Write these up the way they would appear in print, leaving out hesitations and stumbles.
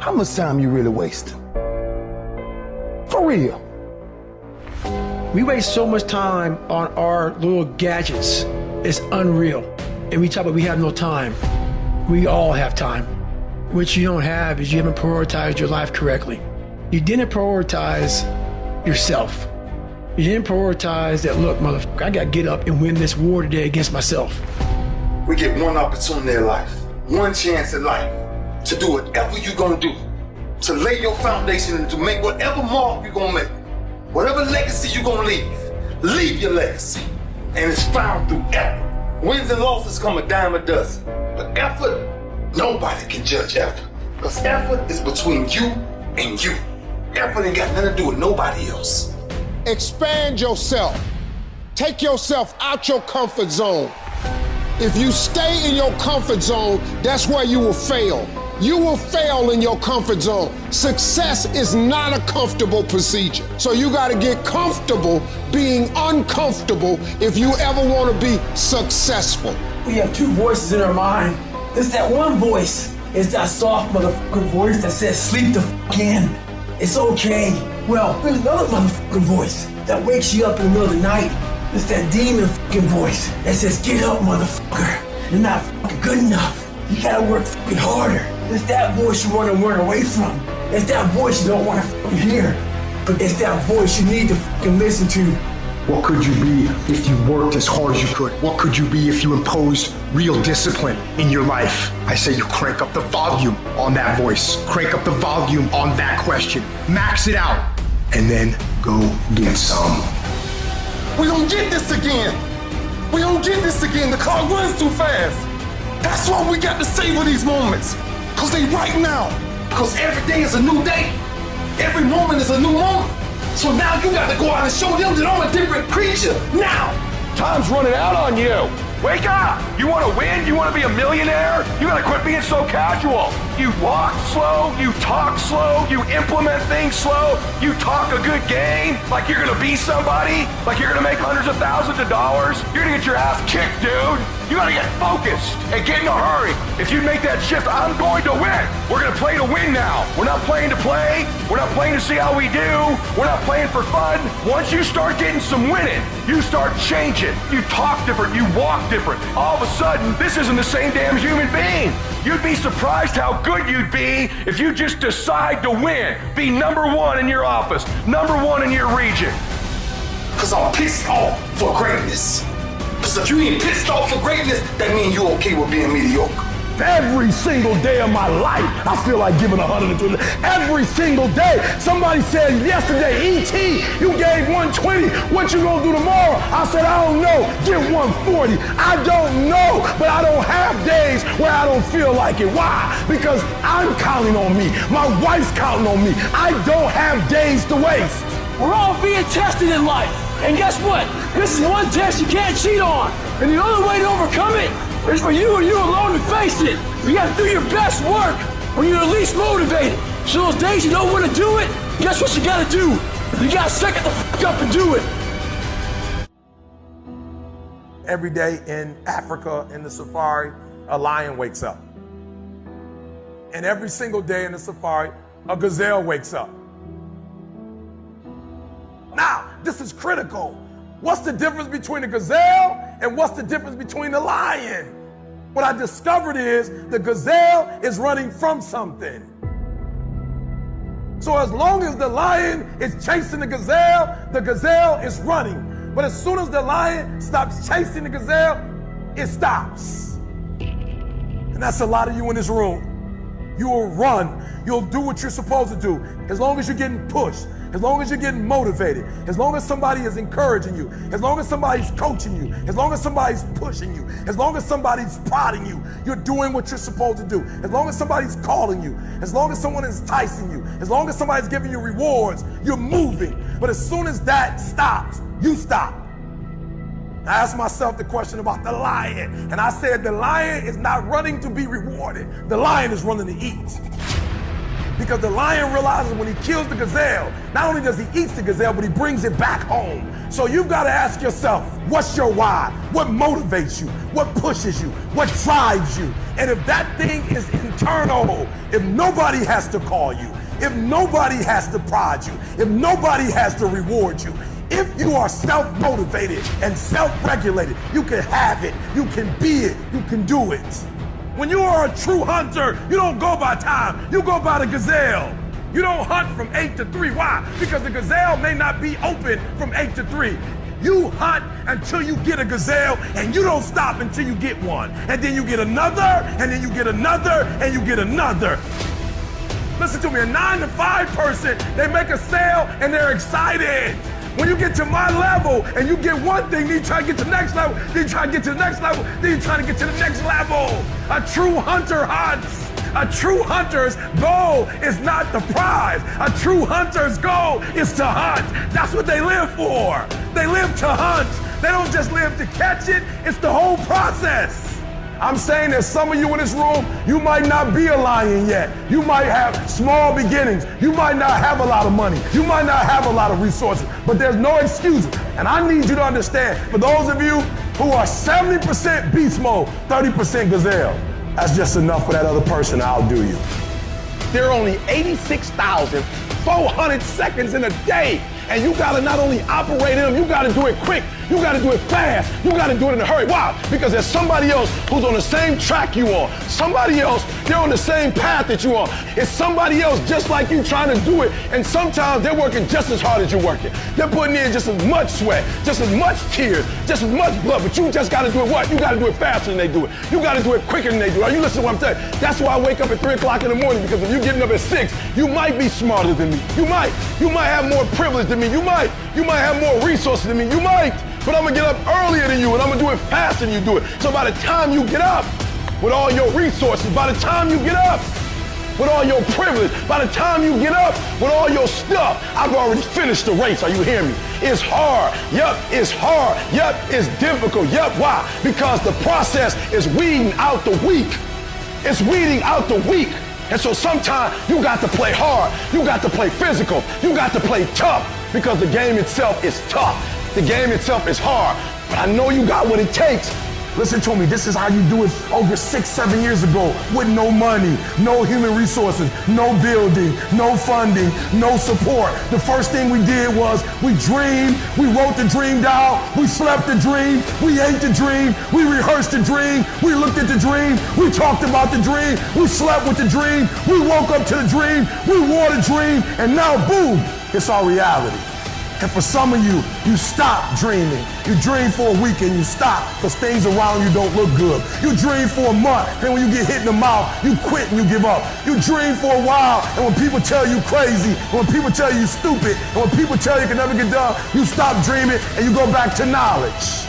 How much time you really wasting? For real. We waste so much time on our little gadgets. It's unreal. And we talk about we have no time. We all have time. What you don't have is you haven't prioritized your life correctly. You didn't prioritize yourself. You didn't prioritize that, look, motherfucker, I gotta get up and win this war today against myself. We get one opportunity in life, one chance in life to do whatever you're gonna do, to lay your foundation and to make whatever mark you're gonna make, whatever legacy you're gonna leave your legacy. And it's found through effort. Wins and losses come a dime a dozen. But effort, nobody can judge effort. Because effort is between you and you. Effort ain't got nothing to do with nobody else. Expand yourself. Take yourself out your comfort zone. If you stay in your comfort zone, that's where you will fail. You will fail in your comfort zone. Success is not a comfortable procedure. So you gotta get comfortable being uncomfortable if you ever wanna be successful. We have two voices in our mind. There's that one voice. It's that soft motherfucking voice that says, sleep the fuck in. It's okay. Well, there's another motherfucking voice that wakes you up in the middle of the night. It's that demon fucking voice that says, get up, motherfucker. You're not fucking good enough. You gotta work fucking harder. It's that voice you wanna run away from. It's that voice you don't wanna fucking hear. But it's that voice you need to fucking listen to. What could you be if you worked as hard as you could? What could you be if you imposed real discipline in your life? I say you crank up the volume on that voice. Crank up the volume on that question. Max it out. And then go get some. We don't get this again. We don't get this again. The clock runs too fast. That's why we got to savor these moments. Because they right now. Because every day is a new day. Every moment is a new moment. So now you got to go out and show them that I'm a different creature. Now. Time's running out on you. Wake up! You want to win? You want to be a millionaire? You gotta quit being so casual. You walk slow, you talk slow, you implement things slow, you talk a good game like you're gonna be somebody, like you're gonna make hundreds of thousands of dollars. You're gonna get your ass kicked, dude. You gotta get focused and get in a hurry. If you make that shift, I'm going to win. We're gonna play to win now. We're not playing to play. We're not playing to see how we do. We're not playing for fun. Once you start getting some winning, you start changing. You talk different, you walk different. All of a sudden, this isn't the same damn human being. You'd be surprised how good you'd be if you just decide to win. Be number one in your office, number one in your region. Because I'm pissed off for greatness. Because if you ain't pissed off for greatness, that means you okay with being mediocre. Every single day of my life, I feel like giving 120. Every single day. Somebody said yesterday, E.T., you gave 120. What you gonna do tomorrow? I said, I don't know. Give 140. I don't know, but I don't have days where I don't feel like it. Why? Because I'm counting on me. My wife's counting on me. I don't have days to waste. We're all being tested in life. And guess what? This is one test you can't cheat on. And the only way to overcome it is for you and you alone to face it. You gotta do your best work when you're the least motivated. So those days you don't want to do it, guess what you gotta do? You gotta suck it the fuck up and do it. Every day in Africa, in the safari, a lion wakes up. And every single day in the safari, a gazelle wakes up. Now, this is critical. What's the difference between a gazelle and what's the difference between the lion? What I discovered is the gazelle is running from something. So as long as the lion is chasing the gazelle is running. But as soon as the lion stops chasing the gazelle, it stops. And that's a lot of you in this room. You will run. You'll do what you're supposed to do. As long as you're getting pushed, as long as you're getting motivated, as long as somebody is encouraging you, as long as somebody's coaching you, as long as somebody's pushing you, as long as somebody's prodding you, you're doing what you're supposed to do. As long as somebody's calling you, as long as someone is enticing you, as long as somebody's giving you rewards, you're moving. But as soon as that stops, you stop. I asked myself the question about the lion, and I said the lion is not running to be rewarded. The lion is running to eat. Because the lion realizes when he kills the gazelle, not only does he eat the gazelle, but he brings it back home. So you've got to ask yourself, what's your why? What motivates you? What pushes you? What drives you? And if that thing is internal, if nobody has to call you, if nobody has to prod you, if nobody has to reward you, if you are self-motivated and self-regulated, you can have it, you can be it, you can do it. When you are a true hunter, you don't go by time, you go by the gazelle. You don't hunt from 8 to 3. Why? Because the gazelle may not be open from 8 to 3. You hunt until you get a gazelle, and you don't stop until you get one. And then you get another, and then you get another, and you get another. Listen to me, a 9 to 5 person, they make a sale and they're excited. When you get to my level and you get one thing, then you try to get to the next level, then you try to get to the next level, then you try to get to the next level. A true hunter hunts. A true hunter's goal is not the prize. A true hunter's goal is to hunt. That's what they live for. They live to hunt. They don't just live to catch it. It's the whole process. I'm saying that some of you in this room, you might not be a lion yet. You might have small beginnings. You might not have a lot of money. You might not have a lot of resources, but there's no excuses. And I need you to understand, for those of you who are 70% beast mode, 30% gazelle, that's just enough for that other person to outdo you. There are only 86,400 seconds in a day. And you gotta not only operate in them, you gotta do it quick. You gotta do it fast. You gotta do it in a hurry. Why? Because there's somebody else who's on the same track you on. Somebody else, they're on the same path that you on. It's somebody else just like you trying to do it. And sometimes they're working just as hard as you're working. They're putting in just as much sweat, just as much tears, just as much blood. But you just gotta do it what? You gotta do it faster than they do it. You gotta do it quicker than they do it. Are you listening to what I'm saying? That's why I wake up at 3 o'clock in the morning, because if you're getting up at 6, you might be smarter than me. You might have more privilege than me. You might have more resources than me. You might. But I'm gonna get up earlier than you, and I'm gonna do it faster than you do it. So by the time you get up with all your resources, by the time you get up with all your privilege, by the time you get up with all your stuff, I've already finished the race. Are you hearing me? It's hard. Yup, it's hard. Yup, it's difficult. Yup, why? Because the process is weeding out the weak. It's weeding out the weak. And so sometimes you got to play hard. You got to play physical. You got to play tough, because the game itself is tough. The game itself is hard. But I know you got what it takes. Listen to me, this is how you do it over 6-7 years ago, with no money, no human resources, no building, no funding, no support. The first thing we did was we dreamed, we wrote the dream down, we slept the dream, we ate the dream, we rehearsed the dream, we looked at the dream, we talked about the dream, we slept with the dream, we woke up to the dream, we wore the dream, and now boom, it's our reality. And for some of you, you stop dreaming. You dream for a week and you stop because things around you don't look good. You dream for a month, and when you get hit in the mouth, you quit and you give up. You dream for a while, and when people tell you crazy, and when people tell you stupid, and when people tell you can never get done, you stop dreaming and you go back to knowledge.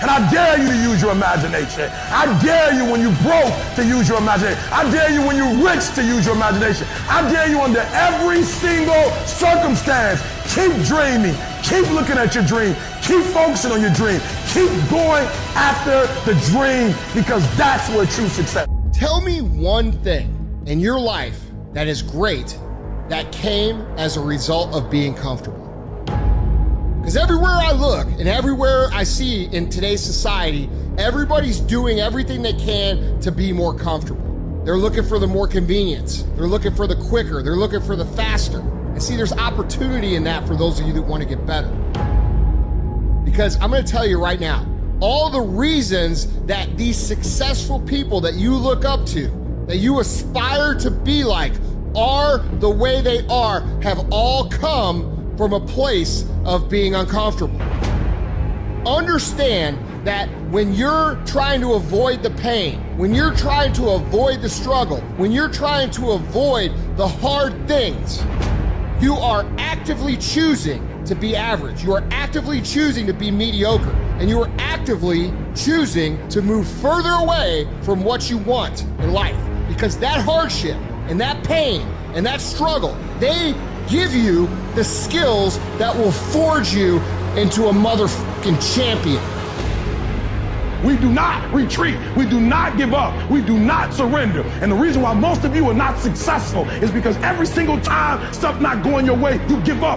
And I dare you to use your imagination. I dare you when you're broke to use your imagination. I dare you when you're rich to use your imagination. I dare you under every single circumstance. Keep dreaming. Keep looking at your dream. Keep focusing on your dream. Keep going after the dream, because that's where true success. Tell me one thing in your life that is great that came as a result of being comfortable. Because everywhere I look and everywhere I see in today's society, everybody's doing everything they can to be more comfortable. They're looking for the more convenience. They're looking for the quicker. They're looking for the faster. And see, there's opportunity in that for those of you that want to get better. Because I'm going to tell you right now, all the reasons that these successful people that you look up to, that you aspire to be like, are the way they are, have all come from a place of being uncomfortable. Understand that when you're trying to avoid the pain, when you're trying to avoid the struggle, when you're trying to avoid the hard things, you are actively choosing to be average. You are actively choosing to be mediocre. And you are actively choosing to move further away from what you want in life. Because that hardship and that pain and that struggle, they give you the skills that will forge you into a motherfucking champion. We do not retreat. We do not give up. We do not surrender. And the reason why most of you are not successful is because every single time stuff not going your way, you give up.